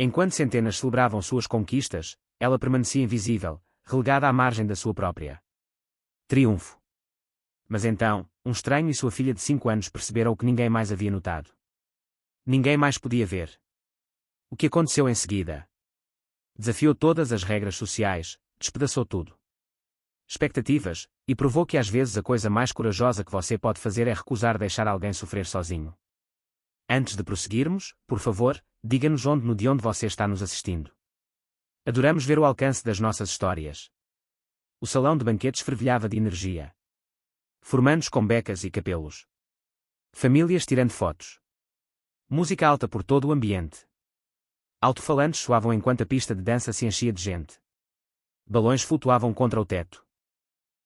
Enquanto centenas celebravam suas conquistas, ela permanecia invisível, relegada à margem da sua própria triunfo. Mas então, um estranho e sua filha de 5 anos perceberam o que ninguém mais havia notado. Ninguém mais podia ver. O que aconteceu em seguida? Desafiou todas as regras sociais, despedaçou tudo. Expectativas, e provou que às vezes a coisa mais corajosa que você pode fazer é recusar deixar alguém sofrer sozinho. Antes de prosseguirmos, por favor, diga-nos de onde você está nos assistindo. Adoramos ver o alcance das nossas histórias. O salão de banquetes fervilhava de energia. Formandos com becas e capelos. Famílias tirando fotos. Música alta por todo o ambiente. Alto-falantes soavam enquanto a pista de dança se enchia de gente. Balões flutuavam contra o teto.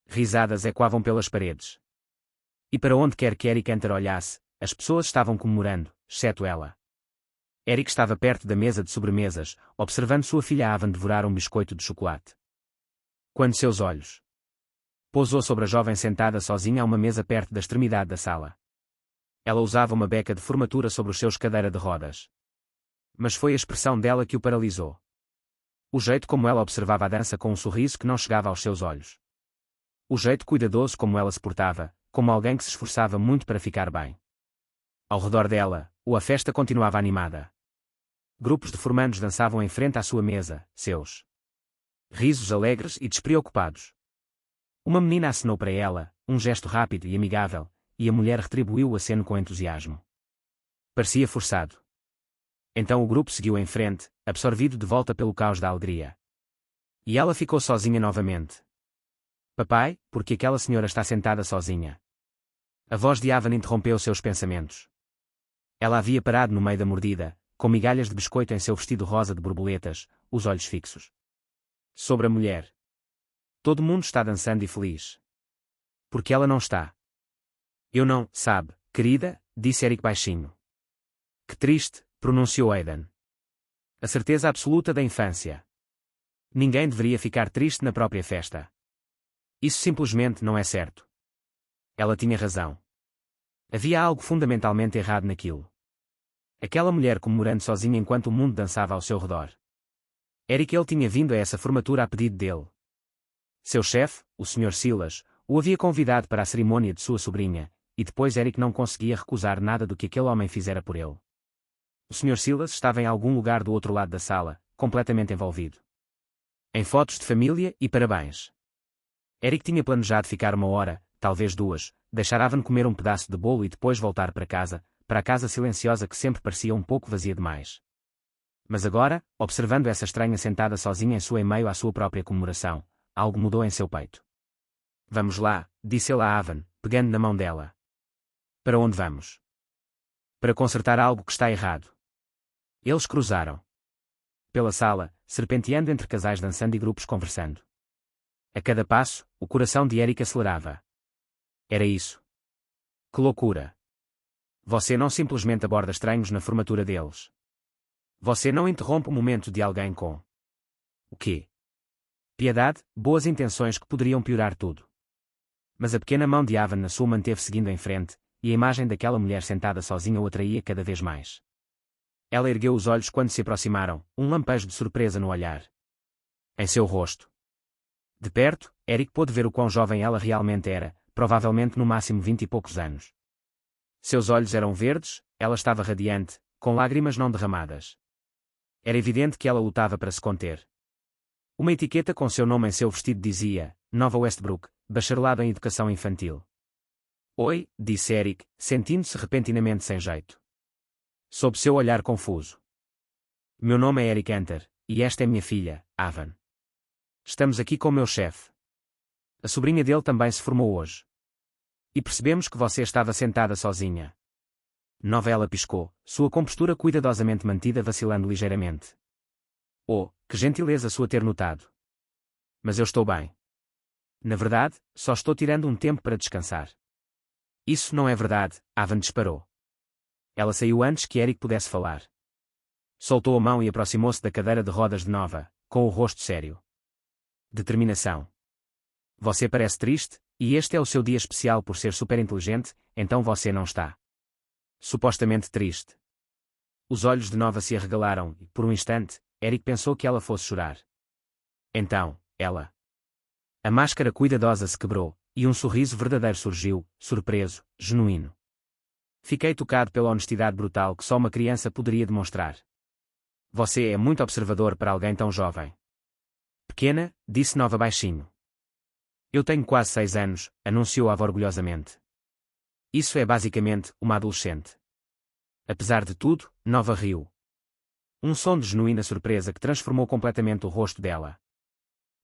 Risadas ecoavam pelas paredes. E para onde quer que Eric Hunter olhasse, as pessoas estavam comemorando, exceto ela. Eric estava perto da mesa de sobremesas, observando sua filha Avan devorar um biscoito de chocolate. Quando seus olhos pousou sobre a jovem sentada sozinha a uma mesa perto da extremidade da sala. Ela usava uma beca de formatura sobre os seus cadeira de rodas. Mas foi a expressão dela que o paralisou. O jeito como ela observava a dança com um sorriso que não chegava aos seus olhos. O jeito cuidadoso como ela se portava, como alguém que se esforçava muito para ficar bem. Ao redor dela, a festa continuava animada. Grupos de formandos dançavam em frente à sua mesa, seus risos alegres e despreocupados. Uma menina acenou para ela, um gesto rápido e amigável, e a mulher retribuiu o aceno com entusiasmo. Parecia forçado. Então o grupo seguiu em frente, absorvido de volta pelo caos da alegria. E ela ficou sozinha novamente. Papai, por que aquela senhora está sentada sozinha? A voz de Avan interrompeu seus pensamentos. Ela havia parado no meio da mordida, com migalhas de biscoito em seu vestido rosa de borboletas, os olhos fixos sobre a mulher. Todo mundo está dançando e feliz. Porque ela não está. Eu não, sabe, querida, disse Eric baixinho. Que triste, pronunciou Aidan. A certeza absoluta da infância. Ninguém deveria ficar triste na própria festa. Isso simplesmente não é certo. Ela tinha razão. Havia algo fundamentalmente errado naquilo. Aquela mulher comemorando sozinha enquanto o mundo dançava ao seu redor. Eric tinha vindo a essa formatura a pedido dele. Seu chefe, o Sr. Silas, o havia convidado para a cerimônia de sua sobrinha, e depois Eric não conseguia recusar nada do que aquele homem fizera por ele. O Sr. Silas estava em algum lugar do outro lado da sala, completamente envolvido em fotos de família e parabéns. Eric tinha planejado ficar 1 hora, talvez 2, deixar Avan comer um pedaço de bolo e depois voltar para a casa silenciosa que sempre parecia um pouco vazia demais. Mas agora, observando essa estranha sentada sozinha em meio à sua própria comemoração, algo mudou em seu peito. Vamos lá, disse ele a Avan, pegando na mão dela. Para onde vamos? Para consertar algo que está errado. Eles cruzaram pela sala, serpenteando entre casais dançando e grupos conversando. A cada passo, o coração de Eric acelerava. Era isso. Que loucura! Você não simplesmente aborda estranhos na formatura deles. Você não interrompe o momento de alguém com o quê? Piedade, boas intenções que poderiam piorar tudo. Mas a pequena mão de Avan na sua manteve seguindo em frente, e a imagem daquela mulher sentada sozinha o atraía cada vez mais. Ela ergueu os olhos quando se aproximaram, um lampejo de surpresa no olhar. Em seu rosto. De perto, Eric pôde ver o quão jovem ela realmente era, provavelmente no máximo 20 e poucos anos. Seus olhos eram verdes, ela estava radiante, com lágrimas não derramadas. Era evidente que ela lutava para se conter. Uma etiqueta com seu nome em seu vestido dizia, Nova Westbrook, bacharelado em educação infantil. Oi, disse Eric, sentindo-se repentinamente sem jeito. Sob seu olhar confuso. Meu nome é Eric Hunter, e esta é minha filha, Avan. Estamos aqui com meu chefe. A sobrinha dele também se formou hoje. E percebemos que você estava sentada sozinha. Nova ela piscou, sua compostura cuidadosamente mantida vacilando ligeiramente. Oh, que gentileza sua ter notado. Mas eu estou bem. Na verdade, só estou tirando um tempo para descansar. Isso não é verdade, Avan disparou. Ela saiu antes que Eric pudesse falar. Soltou a mão e aproximou-se da cadeira de rodas de Nova, com o rosto sério. Determinação. Você parece triste, e este é o seu dia especial por ser super inteligente, então você não está supostamente triste. Os olhos de Nova se arregalaram e, por um instante, Eric pensou que ela fosse chorar. Então, ela. A máscara cuidadosa se quebrou, e um sorriso verdadeiro surgiu, surpreso, genuíno. Fiquei tocado pela honestidade brutal que só uma criança poderia demonstrar. Você é muito observador para alguém tão jovem. Pequena, disse Nova baixinho. Eu tenho quase 6 anos, anunciou Ava orgulhosamente. Isso é basicamente uma adolescente. Apesar de tudo, Nova riu. Um som de genuína surpresa que transformou completamente o rosto dela.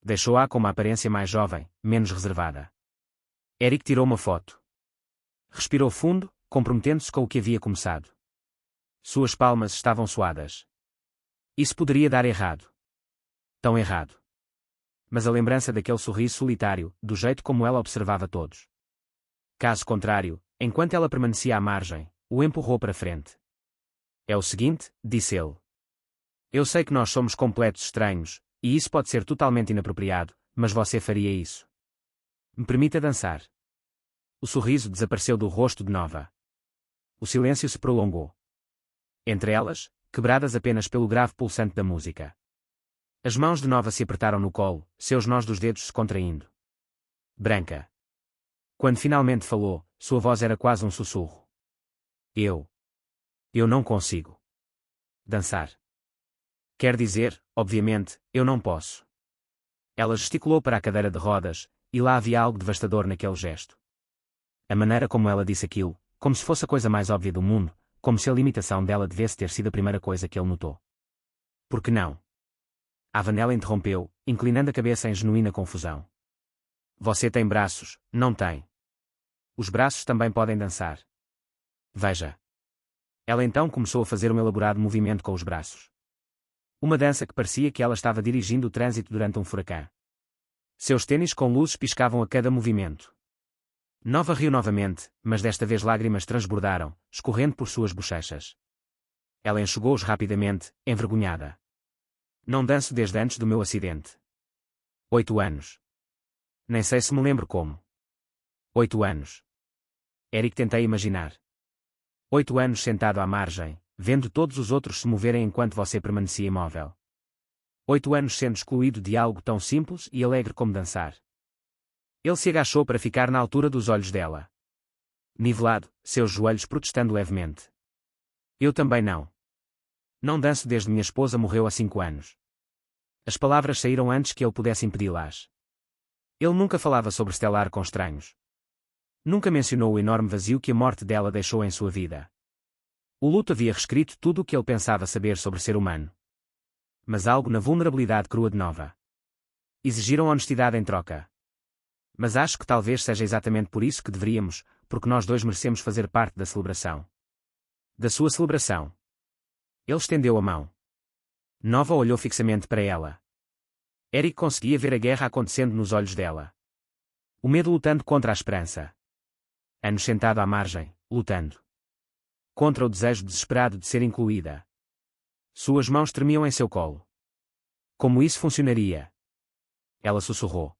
Deixou-a com uma aparência mais jovem, menos reservada. Eric tirou uma foto. Respirou fundo, comprometendo-se com o que havia começado. Suas palmas estavam suadas. Isso poderia dar errado. Tão errado. Mas a lembrança daquele sorriso solitário, do jeito como ela observava todos. Caso contrário, enquanto ela permanecia à margem, o empurrou para frente. É o seguinte, disse ele. Eu sei que nós somos completos estranhos, e isso pode ser totalmente inapropriado, mas você faria isso. Me permita dançar. O sorriso desapareceu do rosto de Nova. O silêncio se prolongou. Entre elas, quebradas apenas pelo grave pulsante da música. As mãos de Nova se apertaram no colo, seus nós dos dedos se contraindo. Branca. Quando finalmente falou, sua voz era quase um sussurro. Eu não consigo dançar. Quer dizer, obviamente, eu não posso. Ela gesticulou para a cadeira de rodas, e lá havia algo devastador naquele gesto. A maneira como ela disse aquilo, como se fosse a coisa mais óbvia do mundo, como se a limitação dela devesse ter sido a primeira coisa que ele notou. Por que não? A Vanella interrompeu, inclinando a cabeça em genuína confusão. Você tem braços, não tem? Os braços também podem dançar. Veja. Ela então começou a fazer um elaborado movimento com os braços. Uma dança que parecia que ela estava dirigindo o trânsito durante um furacão. Seus tênis com luzes piscavam a cada movimento. Nova riu novamente, mas desta vez lágrimas transbordaram, escorrendo por suas bochechas. Ela enxugou-os rapidamente, envergonhada. Não danço desde antes do meu acidente. 8 anos. Nem sei se me lembro como. 8 anos. Eric tentei imaginar. 8 anos sentado à margem, vendo todos os outros se moverem enquanto você permanecia imóvel. 8 anos sendo excluído de algo tão simples e alegre como dançar. Ele se agachou para ficar na altura dos olhos dela. Nivelado, seus joelhos protestando levemente. Eu também não. Não danço desde minha esposa morreu há 5 anos. As palavras saíram antes que ele pudesse impedi-las. Ele nunca falava sobre Stellar com estranhos. Nunca mencionou o enorme vazio que a morte dela deixou em sua vida. O luto havia reescrito tudo o que ele pensava saber sobre ser humano. Mas algo na vulnerabilidade crua de Nova. Exigiram honestidade em troca. Mas acho que talvez seja exatamente por isso que deveríamos, porque nós dois merecemos fazer parte da celebração. Da sua celebração. Ele estendeu a mão. Nova olhou fixamente para ela. Eric conseguia ver a guerra acontecendo nos olhos dela. O medo lutando contra a esperança. Anos sentado à margem, lutando. Contra o desejo desesperado de ser incluída. Suas mãos tremiam em seu colo. Como isso funcionaria? Ela sussurrou.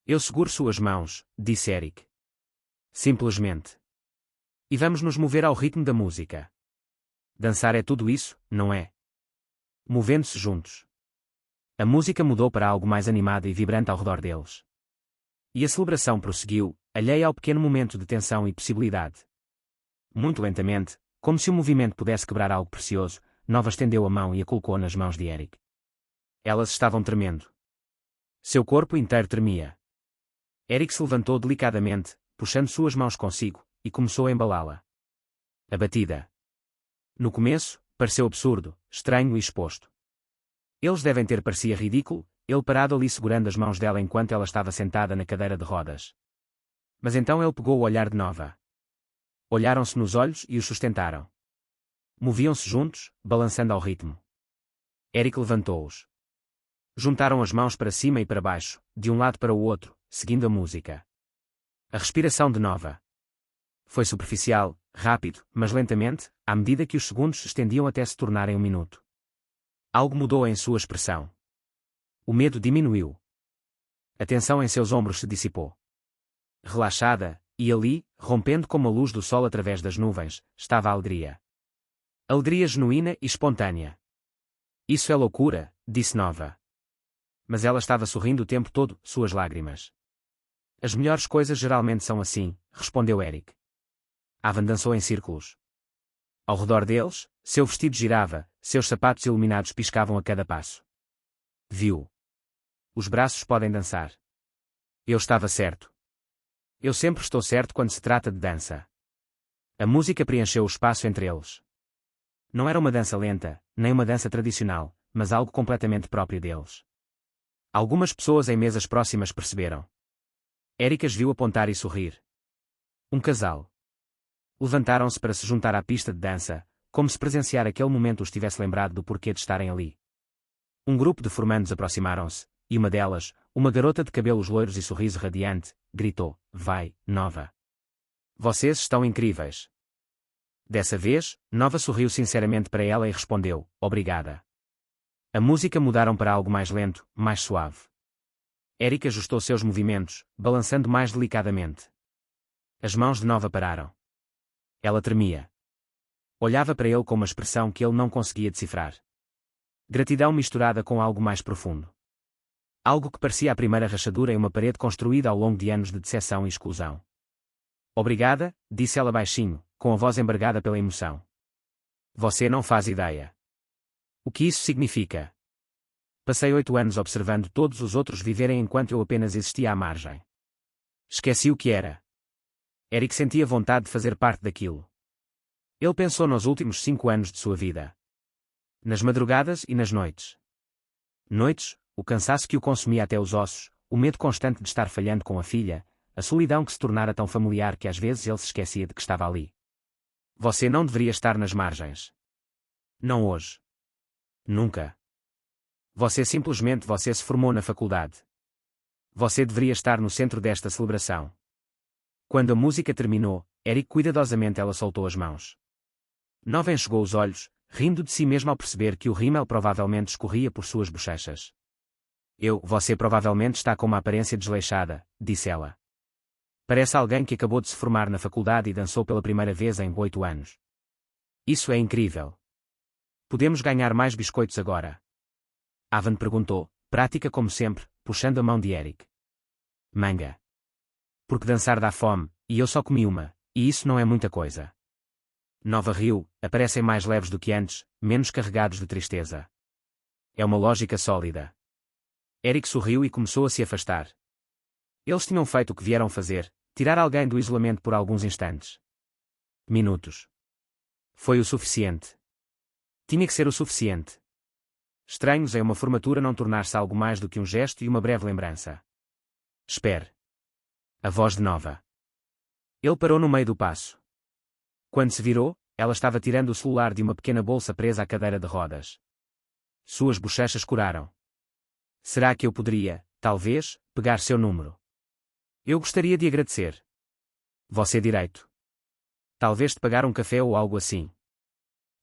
Eu seguro suas mãos, disse Eric. Simplesmente. E vamos nos mover ao ritmo da música. Dançar é tudo isso, não é? Movendo-se juntos. A música mudou para algo mais animado e vibrante ao redor deles. E a celebração prosseguiu, alheia ao pequeno momento de tensão e possibilidade. Muito lentamente, como se o movimento pudesse quebrar algo precioso, Nova estendeu a mão e a colocou nas mãos de Eric. Elas estavam tremendo. Seu corpo inteiro tremia. Eric se levantou delicadamente, puxando suas mãos consigo, e começou a embalá-la. A batida. No começo, pareceu absurdo, estranho e exposto. Eles devem ter parecido ridículo, ele parado ali segurando as mãos dela enquanto ela estava sentada na cadeira de rodas. Mas então ele pegou o olhar de Nova. Olharam-se nos olhos e os sustentaram. Moviam-se juntos, balançando ao ritmo. Eric levantou-os. Juntaram as mãos para cima e para baixo, de um lado para o outro, seguindo a música. A respiração de Nova foi superficial, rápido, mas lentamente, à medida que os segundos se estendiam até se tornarem um minuto. Algo mudou em sua expressão. O medo diminuiu. A tensão em seus ombros se dissipou. Relaxada, e ali, rompendo como a luz do sol através das nuvens, estava a alegria. Alegria genuína e espontânea. Isso é loucura, disse Nova. Mas ela estava sorrindo o tempo todo, suas lágrimas. As melhores coisas geralmente são assim, respondeu Eric. Avan dançou em círculos. Ao redor deles, seu vestido girava, seus sapatos iluminados piscavam a cada passo. Viu? Os braços podem dançar. Eu estava certo. Eu sempre estou certo quando se trata de dança. A música preencheu o espaço entre eles. Não era uma dança lenta, nem uma dança tradicional, mas algo completamente próprio deles. Algumas pessoas em mesas próximas perceberam. Eric as viu apontar e sorrir. Um casal. Levantaram-se para se juntar à pista de dança, como se presenciar aquele momento os tivesse lembrado do porquê de estarem ali. Um grupo de formandos aproximaram-se, e uma delas, uma garota de cabelos loiros e sorriso radiante, gritou: "Vai, Nova! Vocês estão incríveis!" Dessa vez, Nova sorriu sinceramente para ela e respondeu: "Obrigada." A música mudaram para algo mais lento, mais suave. Eric ajustou seus movimentos, balançando mais delicadamente. As mãos de Nova pararam. Ela tremia. Olhava para ele com uma expressão que ele não conseguia decifrar. Gratidão misturada com algo mais profundo. Algo que parecia a primeira rachadura em uma parede construída ao longo de anos de decepção e exclusão. "Obrigada", disse ela baixinho, com a voz embargada pela emoção. "Você não faz ideia. O que isso significa? Passei 8 anos observando todos os outros viverem enquanto eu apenas existia à margem. Esqueci o que era." Eric sentia vontade de fazer parte daquilo. Ele pensou nos últimos 5 anos de sua vida. Nas madrugadas e nas noites. Noites, o cansaço que o consumia até os ossos, o medo constante de estar falhando com a filha, a solidão que se tornara tão familiar que às vezes ele se esquecia de que estava ali. Você não deveria estar nas margens. Não hoje. Nunca. Você se formou na faculdade. Você deveria estar no centro desta celebração. Quando a música terminou, Eric cuidadosamente ela soltou as mãos. Nova enxugou os olhos, rindo de si mesma ao perceber que o rímel provavelmente escorria por suas bochechas. Você provavelmente está com uma aparência desleixada", disse ela. "Parece alguém que acabou de se formar na faculdade e dançou pela primeira vez em 8 anos. Isso é incrível. Podemos ganhar mais biscoitos agora?" Avan perguntou, prática como sempre, puxando a mão de Eric. "Manga. Porque dançar dá fome, e eu só comi uma, e isso não é muita coisa." Nova riu, aparecem mais leves do que antes, menos carregados de tristeza. É uma lógica sólida. Eric sorriu e começou a se afastar. Eles tinham feito o que vieram fazer, tirar alguém do isolamento por alguns instantes. Minutos. Foi o suficiente. Tinha que ser o suficiente. Estranhos é uma formatura não tornar-se algo mais do que um gesto e uma breve lembrança. "Espere." A voz de Nova. Ele parou no meio do passo. Quando se virou, ela estava tirando o celular de uma pequena bolsa presa à cadeira de rodas. Suas bochechas coraram. "Será que eu poderia, talvez, pegar seu número? Eu gostaria de agradecer." "Você direito. Talvez te pagar um café ou algo assim."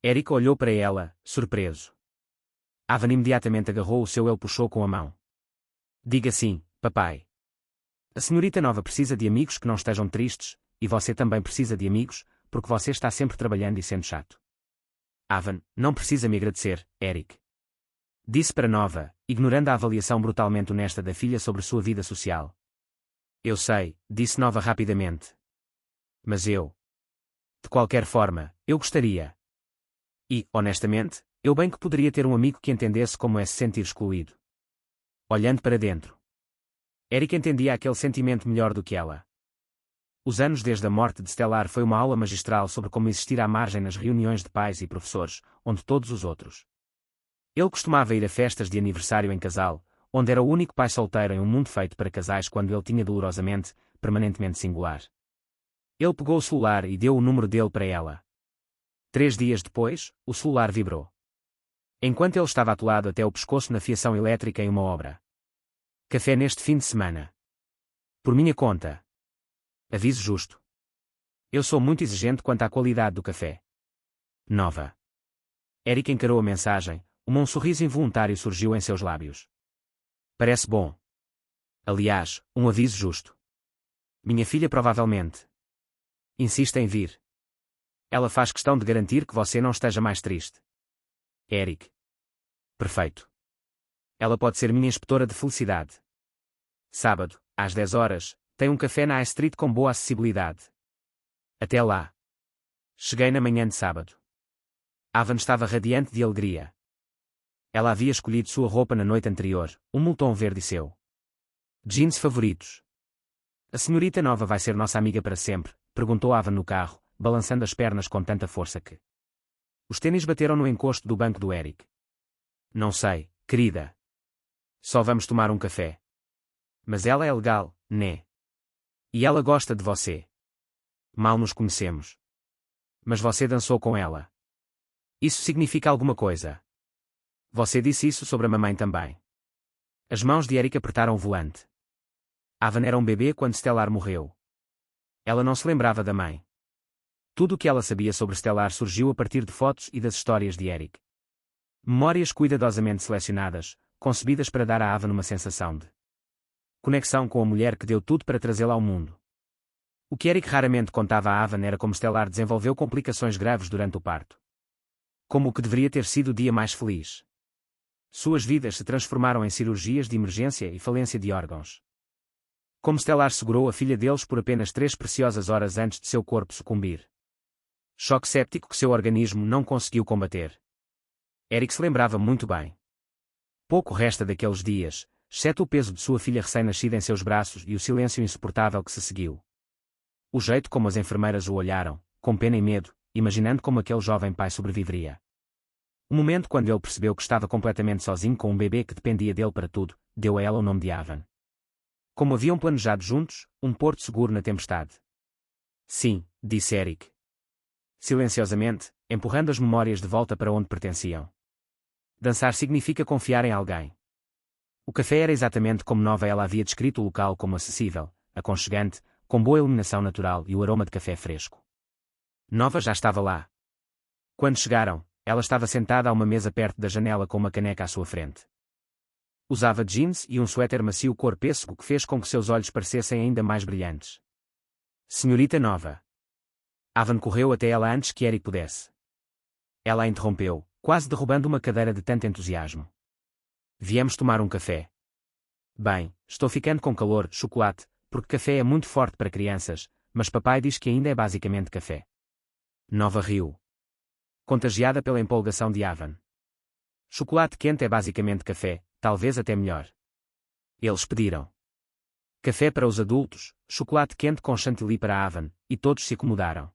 Eric olhou para ela, surpreso. Avan imediatamente agarrou o seu e puxou com a mão. "Diga sim, papai. A senhorita Nova precisa de amigos que não estejam tristes, e você também precisa de amigos, porque você está sempre trabalhando e sendo chato." "Avan, não precisa me agradecer, Eric." Disse para Nova, ignorando a avaliação brutalmente honesta da filha sobre sua vida social. "Eu sei", disse Nova rapidamente. "Mas eu. De qualquer forma, eu gostaria. E, honestamente, eu bem que poderia ter um amigo que entendesse como é se sentir excluído." Olhando para dentro. Eric entendia aquele sentimento melhor do que ela. Os anos desde a morte de Stellar foi uma aula magistral sobre como existir à margem nas reuniões de pais e professores, onde todos os outros. Ele costumava ir a festas de aniversário em casal, onde era o único pai solteiro em um mundo feito para casais quando ele tinha dolorosamente, permanentemente singular. Ele pegou o celular e deu o número dele para ela. 3 dias depois, o celular vibrou. Enquanto ele estava atolado até o pescoço na fiação elétrica em uma obra. "Café neste fim de semana. Por minha conta. Aviso justo. Eu sou muito exigente quanto à qualidade do café. Nova." Eric encarou a mensagem, um sorriso involuntário surgiu em seus lábios. "Parece bom. Aliás, um aviso justo. Minha filha provavelmente insiste em vir." Ela faz questão de garantir que você não esteja mais triste. Eric. Perfeito. Ela pode ser minha inspetora de felicidade. Sábado, às 10 horas, tem um café na High Street com boa acessibilidade. Até lá. Cheguei na manhã de sábado. Avan estava radiante de alegria. Ela havia escolhido sua roupa na noite anterior, um moletom verde e seu jeans favoritos. A senhorita nova vai ser nossa amiga para sempre, perguntou Avan no carro, balançando as pernas com tanta força que os tênis bateram no encosto do banco do Eric. Não sei, querida. Só vamos tomar um café. Mas ela é legal, né? E ela gosta de você. Mal nos conhecemos. Mas você dançou com ela. Isso significa alguma coisa. Você disse isso sobre a mamãe também. As mãos de Eric apertaram o volante. Avan era um bebê quando Stellar morreu. Ela não se lembrava da mãe. Tudo o que ela sabia sobre Stellar surgiu a partir de fotos e das histórias de Eric. Memórias cuidadosamente selecionadas, concebidas para dar a Avan uma sensação de conexão com a mulher que deu tudo para trazê-la ao mundo. O que Eric raramente contava a Avan era como Stellar desenvolveu complicações graves durante o parto. Como o que deveria ter sido o dia mais feliz. Suas vidas se transformaram em cirurgias de emergência e falência de órgãos. Como Stellar segurou a filha deles por apenas 3 preciosas horas antes de seu corpo sucumbir. Choque séptico que seu organismo não conseguiu combater. Eric se lembrava muito bem. Pouco resta daqueles dias, exceto o peso de sua filha recém-nascida em seus braços e o silêncio insuportável que se seguiu. O jeito como as enfermeiras o olharam, com pena e medo, imaginando como aquele jovem pai sobreviveria. O momento quando ele percebeu que estava completamente sozinho com um bebê que dependia dele para tudo, deu a ela o nome de Avan. Como haviam planejado juntos, um porto seguro na tempestade. Sim, disse Eric. Silenciosamente, empurrando as memórias de volta para onde pertenciam. Dançar significa confiar em alguém. O café era exatamente como Nova ela havia descrito o local como acessível, aconchegante, com boa iluminação natural e o aroma de café fresco. Nova já estava lá. Quando chegaram, ela estava sentada a uma mesa perto da janela com uma caneca à sua frente. Usava jeans e um suéter macio cor pêssego que fez com que seus olhos parecessem ainda mais brilhantes. Senhorita Nova. Avan correu até ela antes que Eric pudesse. Ela a interrompeu, quase derrubando uma cadeira de tanto entusiasmo. Viemos tomar um café. Bem, estou ficando com calor, chocolate, porque café é muito forte para crianças, mas papai diz que ainda é basicamente café. Nova riu. Contagiada pela empolgação de Avan. Chocolate quente é basicamente café, talvez até melhor. Eles pediram café para os adultos, chocolate quente com chantilly para Avan, e todos se acomodaram.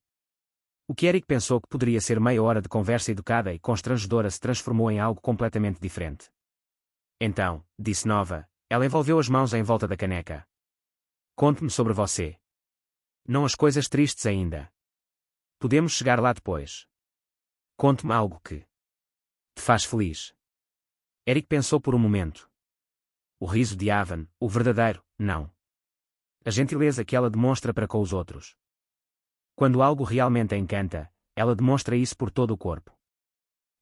O que Eric pensou que poderia ser meia hora de conversa educada e constrangedora se transformou em algo completamente diferente. Então, disse Nova, ela envolveu as mãos em volta da caneca. Conte-me sobre você. Não as coisas tristes ainda. Podemos chegar lá depois. Conte-me algo que te faz feliz. Eric pensou por um momento. O riso de Avan, o verdadeiro, não. A gentileza que ela demonstra para com os outros. Quando algo realmente a encanta, ela demonstra isso por todo o corpo.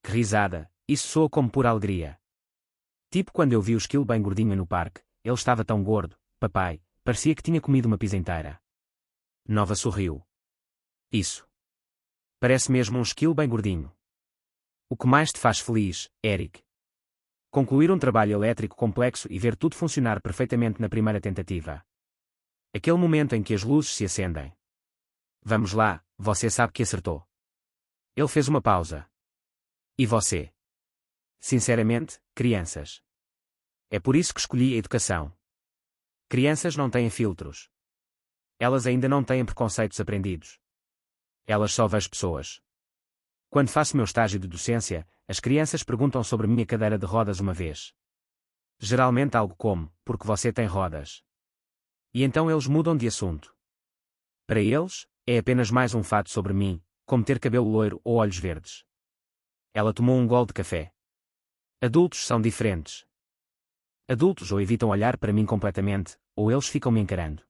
Que risada, isso soa como pura alegria. Tipo quando eu vi o esquilo bem gordinho no parque, ele estava tão gordo, papai, parecia que tinha comido uma pizza inteira. Nova sorriu. Isso. Parece mesmo um esquilo bem gordinho. O que mais te faz feliz, Eric? Concluir um trabalho elétrico complexo e ver tudo funcionar perfeitamente na primeira tentativa. Aquele momento em que as luzes se acendem. Vamos lá, você sabe que acertou. Ele fez uma pausa. E você? Sinceramente, crianças. É por isso que escolhi a educação. Crianças não têm filtros. Elas ainda não têm preconceitos aprendidos. Elas só veem pessoas. Quando faço meu estágio de docência, as crianças perguntam sobre minha cadeira de rodas uma vez. Geralmente algo como, porque você tem rodas. E então eles mudam de assunto. Para eles, é apenas mais um fato sobre mim, como ter cabelo loiro ou olhos verdes. Ela tomou um gole de café. Adultos são diferentes. Adultos ou evitam olhar para mim completamente, ou eles ficam me encarando.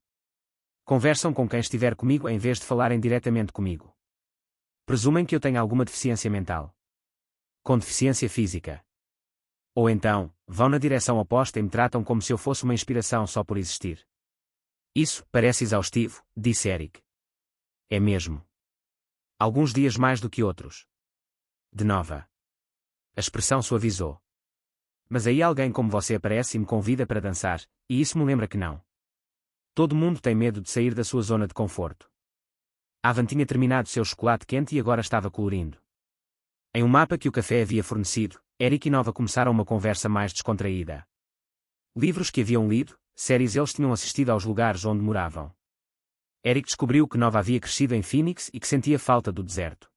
Conversam com quem estiver comigo em vez de falarem diretamente comigo. Presumem que eu tenho alguma deficiência mental. Com deficiência física. Ou então, vão na direção oposta e me tratam como se eu fosse uma inspiração só por existir. Isso parece exaustivo, disse Eric. É mesmo. Alguns dias mais do que outros. De Nova. A expressão suavizou. Mas aí alguém como você aparece e me convida para dançar, e isso me lembra que não. Todo mundo tem medo de sair da sua zona de conforto. Avan tinha terminado seu chocolate quente e agora estava colorindo. Em um mapa que o café havia fornecido, Eric e Nova começaram uma conversa mais descontraída. Livros que haviam lido, séries eles tinham assistido aos lugares onde moravam. Eric descobriu que Nova havia crescido em Phoenix e que sentia falta do deserto.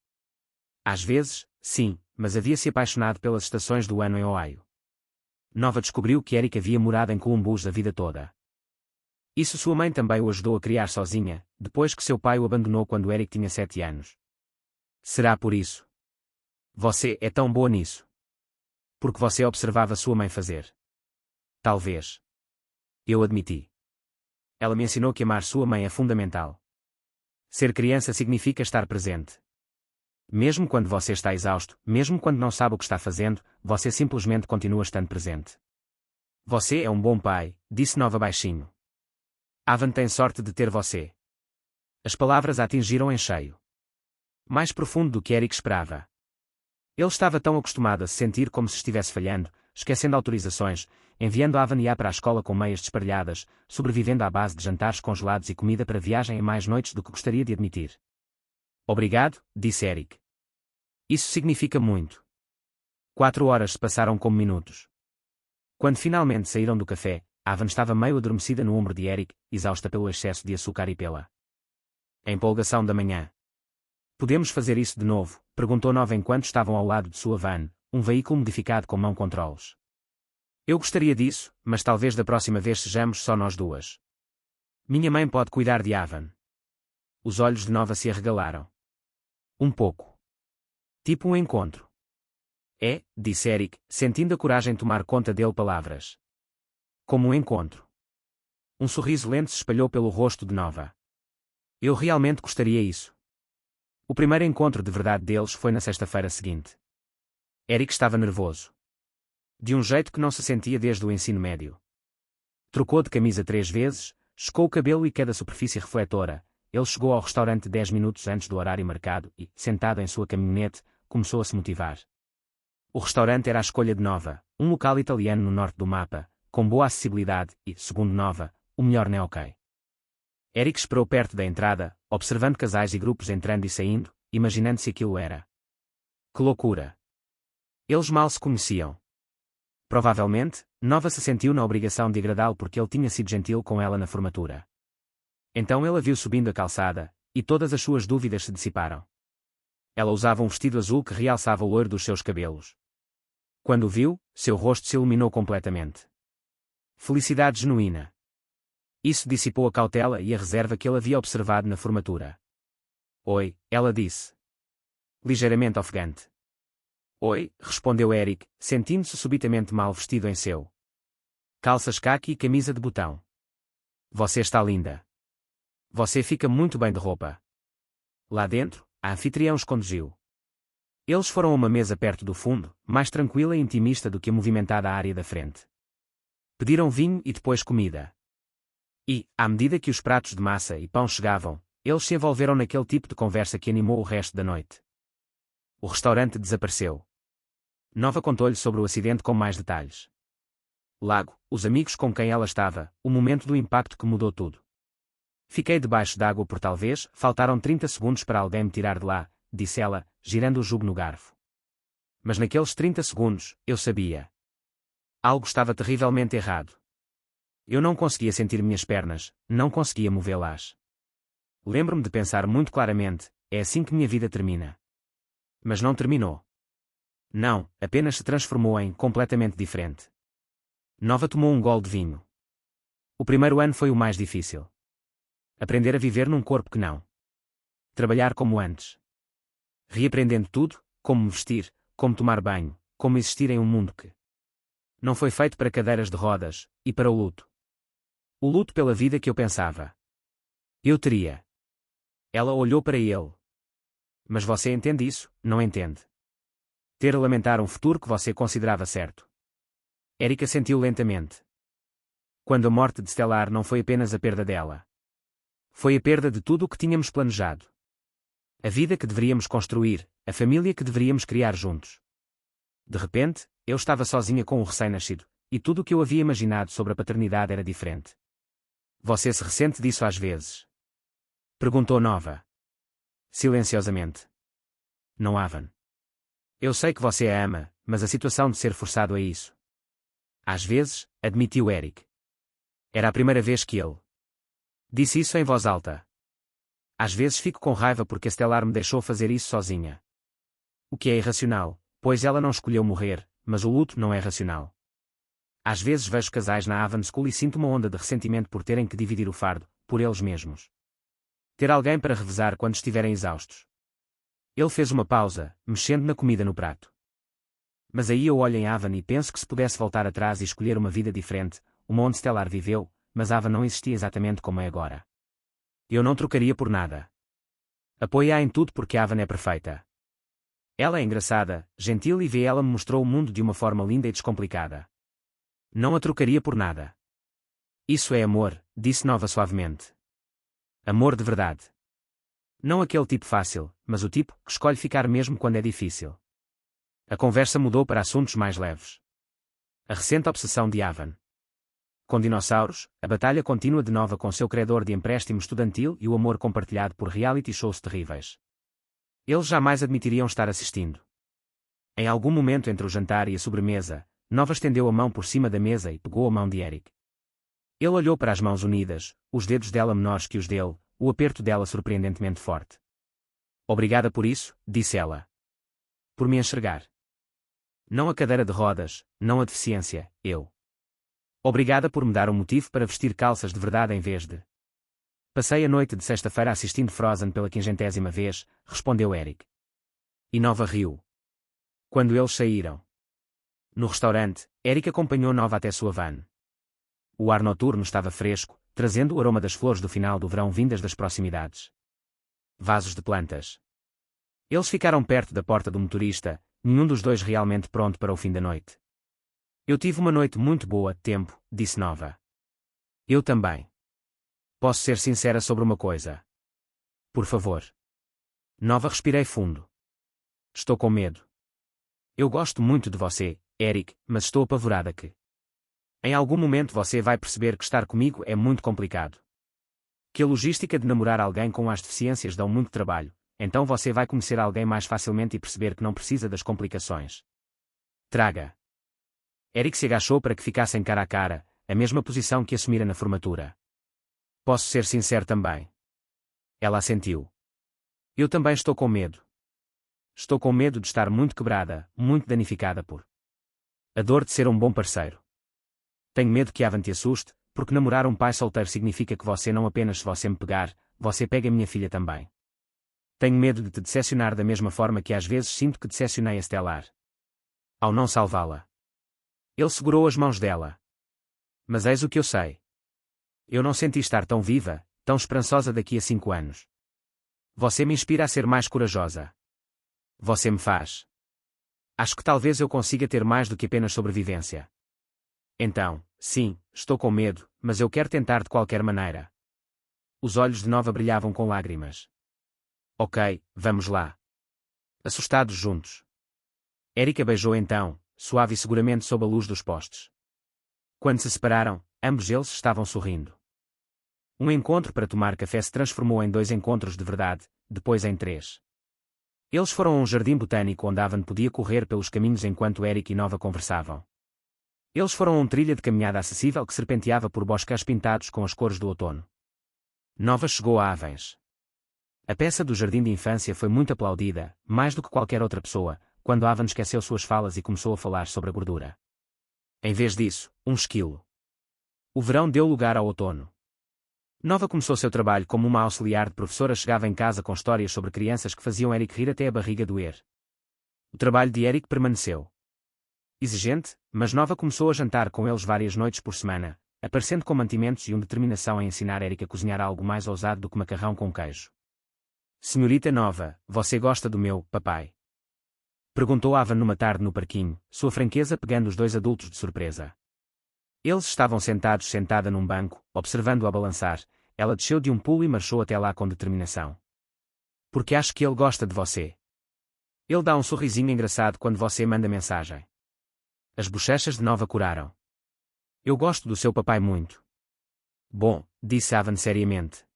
Às vezes, sim, mas havia-se apaixonado pelas estações do ano em Ohio. Nova descobriu que Eric havia morado em Columbus a vida toda. Isso sua mãe também o ajudou a criar sozinha, depois que seu pai o abandonou quando Eric tinha 7 anos. Será por isso? Você é tão boa nisso. Porque você observava sua mãe fazer. Talvez. Eu admiti. Ela me ensinou que amar sua mãe é fundamental. Ser criança significa estar presente. Mesmo quando você está exausto, mesmo quando não sabe o que está fazendo, você simplesmente continua estando presente. Você é um bom pai, disse Nova baixinho. Avan tem sorte de ter você. As palavras a atingiram em cheio. Mais profundo do que Eric esperava. Ele estava tão acostumado a se sentir como se estivesse falhando, esquecendo autorizações, enviando Avan para a escola com meias desparelhadas, sobrevivendo à base de jantares congelados e comida para viagem em mais noites do que gostaria de admitir. Obrigado, disse Eric. Isso significa muito. 4 horas se passaram como minutos. Quando finalmente saíram do café, Avan estava meio adormecida no ombro de Eric, exausta pelo excesso de açúcar e pela empolgação da manhã. Podemos fazer isso de novo? Perguntou Nova enquanto estavam ao lado de sua van, um veículo modificado com mão-controles. Eu gostaria disso, mas talvez da próxima vez sejamos só nós duas. Minha mãe pode cuidar de Avan. Os olhos de Nova se arregalaram. Um pouco. Tipo um encontro. É, disse Eric, sentindo a coragem tomar conta dele palavras. Como um encontro. Um sorriso lento se espalhou pelo rosto de Nova. Eu realmente gostaria isso. O primeiro encontro de verdade deles foi na sexta-feira seguinte. Eric estava nervoso. De um jeito que não se sentia desde o ensino médio. Trocou de camisa 3 vezes, escou o cabelo e cada superfície refletora. Ele chegou ao restaurante 10 minutos antes do horário marcado e, sentado em sua caminhonete, começou a se motivar. O restaurante era a escolha de Nova, um local italiano no norte do mapa, com boa acessibilidade e, segundo Nova, o melhor gnocchi. Eric esperou perto da entrada, observando casais e grupos entrando e saindo, imaginando se aquilo era. Que loucura! Eles mal se conheciam. Provavelmente, Nova se sentiu na obrigação de agradá-lo porque ele tinha sido gentil com ela na formatura. Então ele a viu subindo a calçada, e todas as suas dúvidas se dissiparam. Ela usava um vestido azul que realçava o loiro dos seus cabelos. Quando o viu, seu rosto se iluminou completamente. Felicidade genuína. Isso dissipou a cautela e a reserva que ele havia observado na formatura. Oi, ela disse. Ligeiramente ofegante. Oi, respondeu Eric, sentindo-se subitamente mal vestido em seu. Calças caqui e camisa de botão. Você está linda. Você fica muito bem de roupa. Lá dentro, a anfitriã os conduziu. Eles foram a uma mesa perto do fundo, mais tranquila e intimista do que a movimentada área da frente. Pediram vinho e depois comida. E, à medida que os pratos de massa e pão chegavam, eles se envolveram naquele tipo de conversa que animou o resto da noite. O restaurante desapareceu. Nova contou-lhe sobre o acidente com mais detalhes. Lago, os amigos com quem ela estava, o momento do impacto que mudou tudo. Fiquei debaixo d'água por talvez, faltaram 30 segundos para alguém me tirar de lá, disse ela, girando o jugo no garfo. Mas naqueles 30 segundos, eu sabia. Algo estava terrivelmente errado. Eu não conseguia sentir minhas pernas, não conseguia movê-las. Lembro-me de pensar muito claramente, é assim que minha vida termina. Mas não terminou. Não, apenas se transformou em completamente diferente. Nova tomou um gole de vinho. O primeiro ano foi o mais difícil. Aprender a viver num corpo que não. Trabalhar como antes. Reaprendendo tudo, como me vestir, como tomar banho, como existir em um mundo que não foi feito para cadeiras de rodas, e para o luto. O luto pela vida que eu pensava. Eu teria. Ela olhou para ele. Mas você entende isso, não entende? Ter a lamentar um futuro que você considerava certo. Erika sentiu lentamente. Quando a morte de Stellar não foi apenas a perda dela. Foi a perda de tudo o que tínhamos planejado. A vida que deveríamos construir, a família que deveríamos criar juntos. De repente, eu estava sozinha com um recém-nascido, e tudo o que eu havia imaginado sobre a paternidade era diferente. Você se ressente disso às vezes? Perguntou Nova. Silenciosamente. Não, Avan. Eu sei que você a ama, mas a situação de ser forçado a isso. Às vezes, admitiu Eric. Era a primeira vez que ele disse isso em voz alta. Às vezes fico com raiva porque a Stellar me deixou fazer isso sozinha. O que é irracional, pois ela não escolheu morrer, mas o luto não é racional. Às vezes vejo casais na Avon School e sinto uma onda de ressentimento por terem que dividir o fardo, por eles mesmos. Ter alguém para revezar quando estiverem exaustos. Ele fez uma pausa, mexendo na comida no prato. Mas aí eu olho em Avon e penso que se pudesse voltar atrás e escolher uma vida diferente, uma onde Stellar viveu, mas Avon não existia exatamente como é agora. Eu não trocaria por nada. Apoio-a em tudo porque Avon é perfeita. Ela é engraçada, gentil e ela me mostrou o mundo de uma forma linda e descomplicada. Não a trocaria por nada. Isso é amor, disse Nova suavemente. Amor de verdade. Não aquele tipo fácil, mas o tipo que escolhe ficar mesmo quando é difícil. A conversa mudou para assuntos mais leves. A recente obsessão de Avon com dinossauros, a batalha contínua de Nova com seu credor de empréstimo estudantil e o amor compartilhado por reality shows terríveis. Eles jamais admitiriam estar assistindo. Em algum momento entre o jantar e a sobremesa, Nova estendeu a mão por cima da mesa e pegou a mão de Eric. Ele olhou para as mãos unidas, os dedos dela menores que os dele, o aperto dela surpreendentemente forte. Obrigada por isso, disse ela. Por me enxergar. Não a cadeira de rodas, não a deficiência, eu. Obrigada por me dar um motivo para vestir calças de verdade em vez de... Passei a noite de sexta-feira assistindo Frozen pela 50ª vez, respondeu Eric. E Nova riu. Quando eles saíram. No restaurante, Eric acompanhou Nova até sua van. O ar noturno estava fresco, trazendo o aroma das flores do final do verão vindas das proximidades. Vasos de plantas. Eles ficaram perto da porta do motorista, nenhum dos dois realmente pronto para o fim da noite. Eu tive uma noite muito boa, tempo, disse Nova. Eu também. Posso ser sincera sobre uma coisa? Por favor. Nova, respirei fundo. Estou com medo. Eu gosto muito de você, Eric, mas estou apavorada que... Em algum momento você vai perceber que estar comigo é muito complicado. Que a logística de namorar alguém com as deficiências dá muito trabalho, então você vai conhecer alguém mais facilmente e perceber que não precisa das complicações. Traga. Eric se agachou para que ficassem cara a cara, a mesma posição que assumira na formatura. Posso ser sincero também. Ela assentiu. Eu também estou com medo. Estou com medo de estar muito quebrada, muito danificada por a dor de ser um bom parceiro. Tenho medo que Avon te assuste, porque namorar um pai solteiro significa que você não apenas se você me pegar, você pega a minha filha também. Tenho medo de te decepcionar da mesma forma que às vezes sinto que decepcionei a Stellar. Ao não salvá-la. Ele segurou as mãos dela. Mas eis o que eu sei. Eu não senti estar tão viva, tão esperançosa daqui a 5 anos. Você me inspira a ser mais corajosa. Você me faz. Acho que talvez eu consiga ter mais do que apenas sobrevivência. Então, sim, estou com medo, mas eu quero tentar de qualquer maneira. Os olhos de Nova brilhavam com lágrimas. Ok, vamos lá. Assustados juntos. Eric a beijou então, suave e seguramente sob a luz dos postes. Quando se separaram, ambos eles estavam sorrindo. Um encontro para tomar café se transformou em 2 encontros de verdade, depois em 3. Eles foram a um jardim botânico onde Avon podia correr pelos caminhos enquanto Eric e Nova conversavam. Eles foram a uma trilha de caminhada acessível que serpenteava por bosques pintados com as cores do outono. Nova chegou a Avens. A peça do jardim de infância foi muito aplaudida, mais do que qualquer outra pessoa, quando Avon esqueceu suas falas e começou a falar sobre a gordura. Em vez disso, um esquilo. O verão deu lugar ao outono. Nova começou seu trabalho como uma auxiliar de professora, chegava em casa com histórias sobre crianças que faziam Eric rir até a barriga doer. O trabalho de Eric permaneceu exigente, mas Nova começou a jantar com eles várias noites por semana, aparecendo com mantimentos e uma determinação em ensinar Eric a cozinhar algo mais ousado do que macarrão com queijo. Senhorita Nova, você gosta do meu papai? Perguntou Avon numa tarde no parquinho, sua franqueza pegando os 2 adultos de surpresa. Eles estavam sentada num banco, observando-o a balançar. Ela desceu de um pulo e marchou até lá com determinação. Porque acho que ele gosta de você. Ele dá um sorrisinho engraçado quando você manda mensagem. As bochechas de Nova curaram. Eu gosto do seu papai muito. Bom, disse Avan seriamente.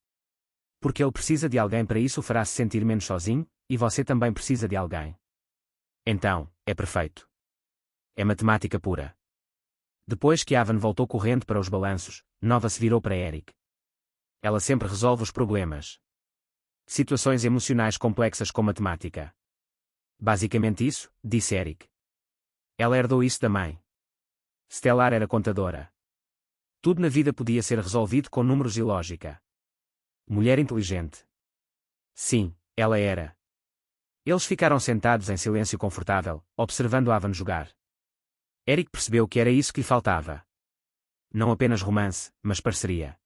Porque ele precisa de alguém para isso o fará se sentir menos sozinho, e você também precisa de alguém. Então, é perfeito. É matemática pura. Depois que Avan voltou correndo para os balanços, Nova se virou para Eric. Ela sempre resolve os problemas. Situações emocionais complexas com matemática. Basicamente isso, disse Eric. Ela herdou isso da mãe. Stellar era contadora. Tudo na vida podia ser resolvido com números e lógica. Mulher inteligente. Sim, ela era. Eles ficaram sentados em silêncio confortável, observando Avan jogar. Eric percebeu que era isso que lhe faltava. Não apenas romance, mas parceria.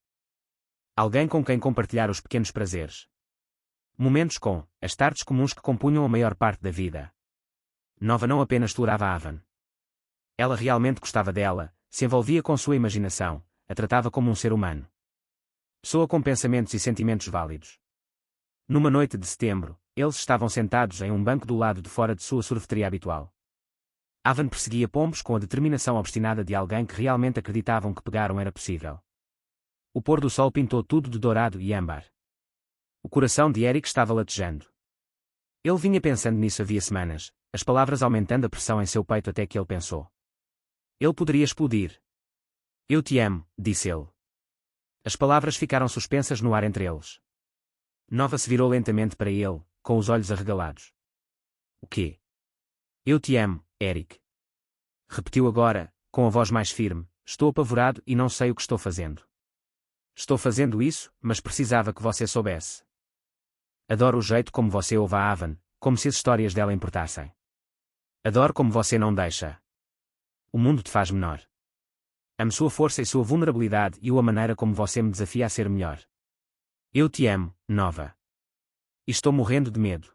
Alguém com quem compartilhar os pequenos prazeres. Momentos com as tardes comuns que compunham a maior parte da vida. Nova não apenas tolerava Avan. Ela realmente gostava dela, se envolvia com sua imaginação, a tratava como um ser humano. Pessoa com pensamentos e sentimentos válidos. Numa noite de setembro, eles estavam sentados em um banco do lado de fora de sua sorveteria habitual. Avan perseguia pombos com a determinação obstinada de alguém que realmente acreditavam que pegaram era possível. O pôr do sol pintou tudo de dourado e âmbar. O coração de Eric estava latejando. Ele vinha pensando nisso havia semanas, as palavras aumentando a pressão em seu peito até que ele pensou. Ele poderia explodir. Eu te amo, disse ele. As palavras ficaram suspensas no ar entre eles. Nova se virou lentamente para ele, com os olhos arregalados. O quê? Eu te amo, Eric. Repetiu agora, com a voz mais firme, estou apavorado e não sei o que estou fazendo. Estou fazendo isso, mas precisava que você soubesse. Adoro o jeito como você ouve a Avan, como se as histórias dela importassem. Adoro como você não deixa. O mundo te faz menor. Amo sua força e sua vulnerabilidade e a maneira como você me desafia a ser melhor. Eu te amo, Nova. E estou morrendo de medo.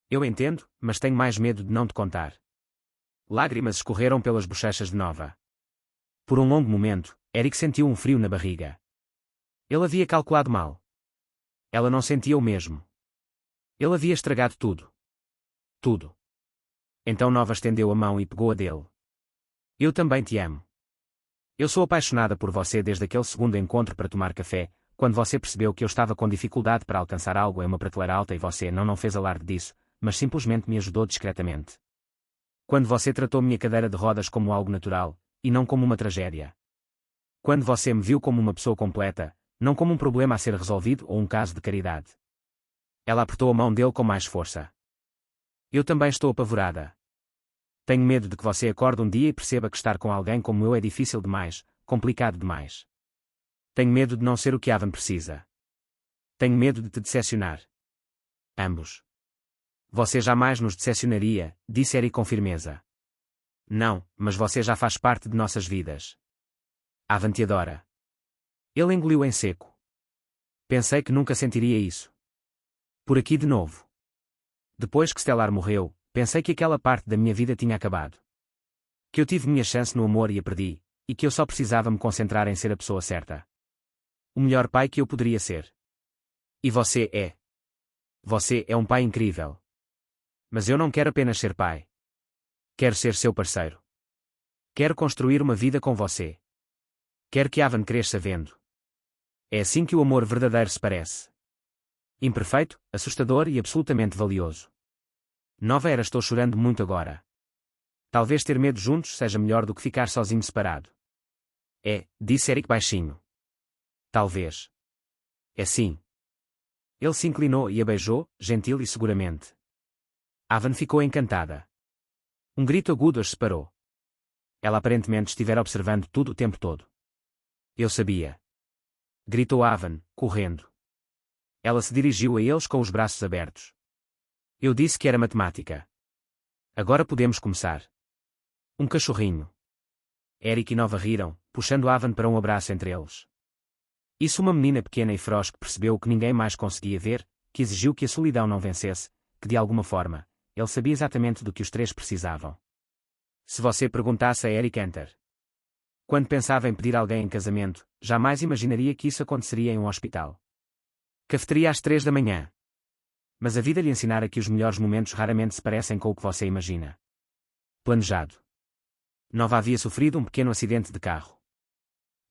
Eu entendo, mas tenho mais medo de não te contar. Lágrimas escorreram pelas bochechas de Nova. Por um longo momento, Eric sentiu um frio na barriga. Ele havia calculado mal. Ela não sentia o mesmo. Ele havia estragado tudo. Tudo. Então Nova estendeu a mão e pegou a dele. Eu também te amo. Eu sou apaixonada por você desde aquele segundo encontro para tomar café, quando você percebeu que eu estava com dificuldade para alcançar algo em uma prateleira alta e você não fez alarde disso, mas simplesmente me ajudou discretamente. Quando você tratou minha cadeira de rodas como algo natural, e não como uma tragédia. Quando você me viu como uma pessoa completa, não como um problema a ser resolvido ou um caso de caridade. Ela apertou a mão dele com mais força. Eu também estou apavorada. Tenho medo de que você acorde um dia e perceba que estar com alguém como eu é difícil demais, complicado demais. Tenho medo de não ser o que Avan precisa. Tenho medo de te decepcionar. Ambos. Você jamais nos decepcionaria, disse Eric com firmeza. Não, mas você já faz parte de nossas vidas. Avan te adora. Ele engoliu em seco. Pensei que nunca sentiria isso. Por aqui de novo. Depois que Stellar morreu, pensei que aquela parte da minha vida tinha acabado. Que eu tive minha chance no amor e a perdi, e que eu só precisava me concentrar em ser a pessoa certa. O melhor pai que eu poderia ser. E você é. Você é um pai incrível. Mas eu não quero apenas ser pai. Quero ser seu parceiro. Quero construir uma vida com você. Quero que Avan cresça vendo. É assim que o amor verdadeiro se parece. Imperfeito, assustador e absolutamente valioso. Nova era estou chorando muito agora. Talvez ter medo juntos seja melhor do que ficar sozinho separado. É, disse Eric baixinho. Talvez. É sim. Ele se inclinou e a beijou, gentil e seguramente. Avan ficou encantada. Um grito agudo as separou. Ela aparentemente estivera observando tudo o tempo todo. Eu sabia. Gritou Avan, correndo. Ela se dirigiu a eles com os braços abertos. Eu disse que era matemática. Agora podemos começar. Um cachorrinho. Eric e Nova riram, puxando Avan para um abraço entre eles. Isso uma menina pequena e feroz que percebeu o que ninguém mais conseguia ver, que exigiu que a solidão não vencesse, que de alguma forma, ele sabia exatamente do que os três precisavam. Se você perguntasse a Eric Enter quando pensava em pedir alguém em casamento, jamais imaginaria que isso aconteceria em um hospital. Cafeteria às 3 da manhã. Mas a vida lhe ensinara que os melhores momentos raramente se parecem com o que você imagina. Planejado. Nova havia sofrido um pequeno acidente de carro.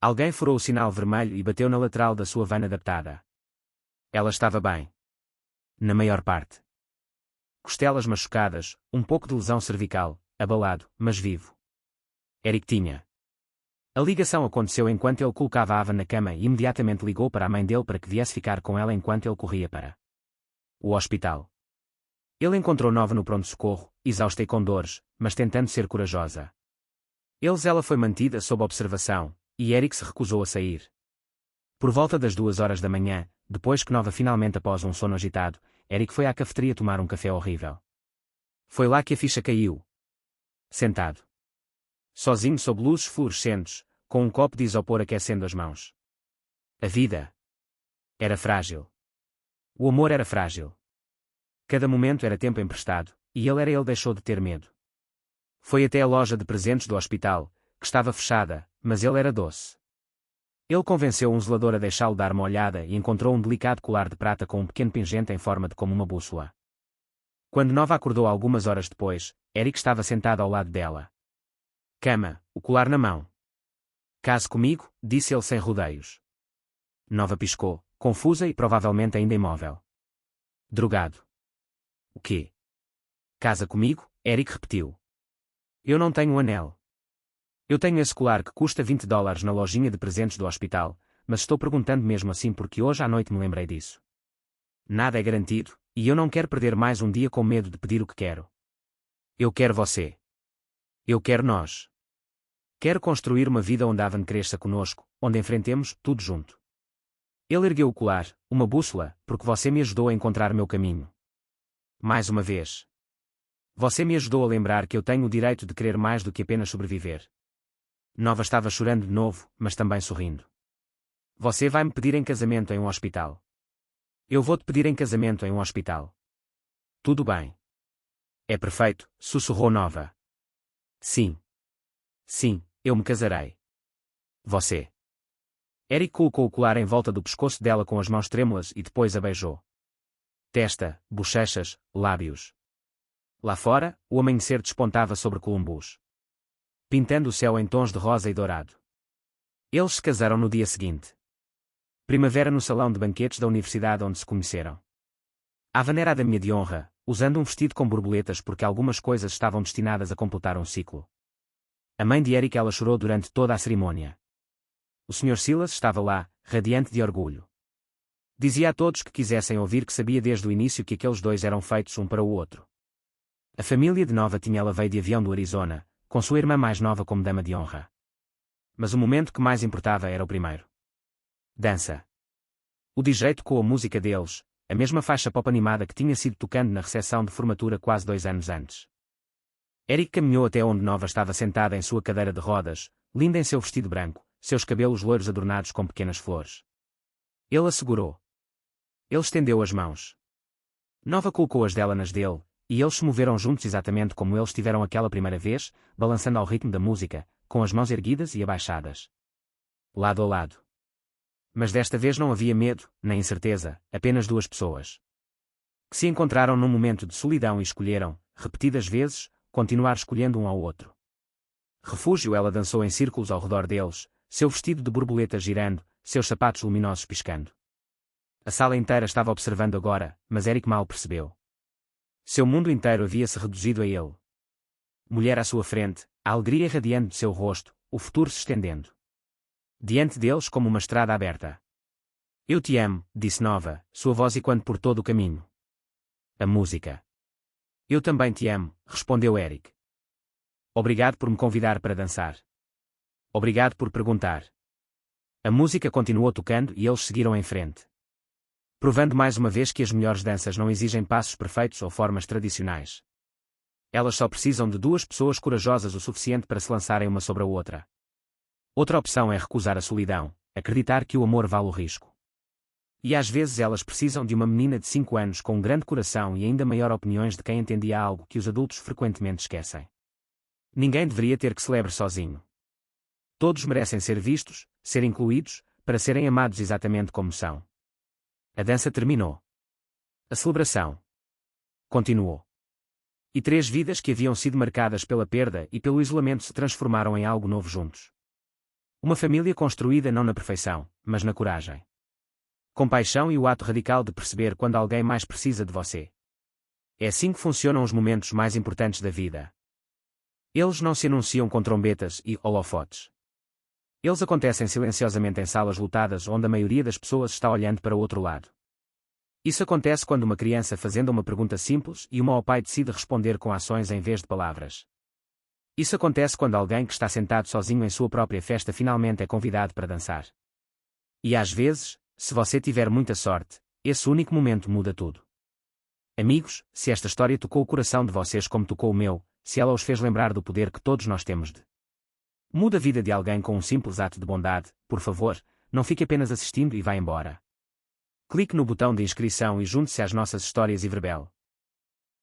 Alguém furou o sinal vermelho e bateu na lateral da sua van adaptada. Ela estava bem. Na maior parte. Costelas machucadas, um pouco de lesão cervical, abalado, mas vivo. Eric tinha. A ligação aconteceu enquanto ele colocava a Ava na cama e imediatamente ligou para a mãe dele para que viesse ficar com ela enquanto ele corria para o hospital. Ele encontrou Nova no pronto-socorro, exausta e com dores, mas tentando ser corajosa. Ela foi mantida sob observação, e Eric se recusou a sair. Por volta das 2 horas da manhã, depois que Nova finalmente após um sono agitado, Eric foi à cafeteria tomar um café horrível. Foi lá que a ficha caiu. Sentado. Sozinho sob luzes fluorescentes, com um copo de isopor aquecendo as mãos. A vida era frágil. O amor era frágil. Cada momento era tempo emprestado, e ele deixou de ter medo. Foi até a loja de presentes do hospital, que estava fechada, mas ele era doce. Ele convenceu um zelador a deixá-lo dar uma olhada e encontrou um delicado colar de prata com um pequeno pingente em forma de como uma bússola. Quando Nova acordou algumas horas depois, Eric estava sentado ao lado dela. Cama, o colar na mão. Case comigo, disse ele sem rodeios. Nova piscou, confusa e provavelmente ainda imóvel. Drogado. O quê? Casa comigo? Eric repetiu. Eu não tenho um anel. Eu tenho esse colar que custa $20 na lojinha de presentes do hospital, mas estou perguntando mesmo assim porque hoje à noite me lembrei disso. Nada é garantido, e eu não quero perder mais um dia com medo de pedir o que quero. Eu quero você. Eu quero nós. Quero construir uma vida onde Avan cresça conosco, onde enfrentemos tudo junto. Ele ergueu o colar, uma bússola, porque você me ajudou a encontrar meu caminho. Mais uma vez. Você me ajudou a lembrar que eu tenho o direito de querer mais do que apenas sobreviver. Nova estava chorando de novo, mas também sorrindo. Você vai me pedir em casamento em um hospital. Eu vou te pedir em casamento em um hospital. Tudo bem. É perfeito, sussurrou Nova. Sim. Sim, eu me casarei. Você. Eric colocou o colar em volta do pescoço dela com as mãos trêmulas e depois a beijou. Testa, bochechas, lábios. Lá fora, o amanhecer despontava sobre Columbus, pintando o céu em tons de rosa e dourado. Eles se casaram no dia seguinte. Primavera no salão de banquetes da universidade onde se conheceram. Avan era a dama de honra, usando um vestido com borboletas porque algumas coisas estavam destinadas a completar um ciclo. A mãe de Eric ela chorou durante toda a cerimônia. O Sr. Silas estava lá, radiante de orgulho. Dizia a todos que quisessem ouvir que sabia desde o início que aqueles dois eram feitos um para o outro. A família de Nova tinha ela veio de avião do Arizona, com sua irmã mais nova como dama de honra. Mas o momento que mais importava era o primeiro. Dança. O DJ tocou a música deles, a mesma faixa pop animada que tinha sido tocando na recepção de formatura quase 2 anos antes. Eric caminhou até onde Nova estava sentada em sua cadeira de rodas, linda em seu vestido branco, seus cabelos loiros adornados com pequenas flores. Ele a segurou. Ele estendeu as mãos. Nova colocou as dela nas dele, e eles se moveram juntos exatamente como eles estiveram aquela primeira vez, balançando ao ritmo da música, com as mãos erguidas e abaixadas. Lado a lado. Mas desta vez não havia medo, nem incerteza, apenas duas pessoas. Que se encontraram num momento de solidão e escolheram, repetidas vezes, continuar escolhendo um ao outro. Refúgio ela dançou em círculos ao redor deles, seu vestido de borboleta girando, seus sapatos luminosos piscando. A sala inteira estava observando agora, mas Eric mal percebeu. Seu mundo inteiro havia-se reduzido a ele. Mulher à sua frente, a alegria irradiando de seu rosto, o futuro se estendendo. Diante deles como uma estrada aberta. Eu te amo, disse Nova, sua voz ecoando por todo o caminho. A música. Eu também te amo, respondeu Eric. Obrigado por me convidar para dançar. Obrigado por perguntar. A música continuou tocando e eles seguiram em frente. Provando mais uma vez que as melhores danças não exigem passos perfeitos ou formas tradicionais. Elas só precisam de duas pessoas corajosas o suficiente para se lançarem uma sobre a outra. Outra opção é recusar a solidão, acreditar que o amor vale o risco. E às vezes elas precisam de uma menina de 5 anos com um grande coração e ainda maior opiniões de quem entendia algo que os adultos frequentemente esquecem. Ninguém deveria ter que celebrar sozinho. Todos merecem ser vistos, ser incluídos, para serem amados exatamente como são. A dança terminou. A celebração continuou. E 3 vidas que haviam sido marcadas pela perda e pelo isolamento se transformaram em algo novo juntos. Uma família construída não na perfeição, mas na coragem. Compaixão e o ato radical de perceber quando alguém mais precisa de você. É assim que funcionam os momentos mais importantes da vida. Eles não se anunciam com trombetas e holofotes. Eles acontecem silenciosamente em salas lotadas onde a maioria das pessoas está olhando para o outro lado. Isso acontece quando uma criança fazendo uma pergunta simples e uma ao pai decide responder com ações em vez de palavras. Isso acontece quando alguém que está sentado sozinho em sua própria festa finalmente é convidado para dançar. E às vezes, se você tiver muita sorte, esse único momento muda tudo. Amigos, se esta história tocou o coração de vocês como tocou o meu, se ela os fez lembrar do poder que todos nós temos de muda a vida de alguém com um simples ato de bondade, por favor, não fique apenas assistindo e vá embora. Clique no botão de inscrição e junte-se às nossas histórias e verbel.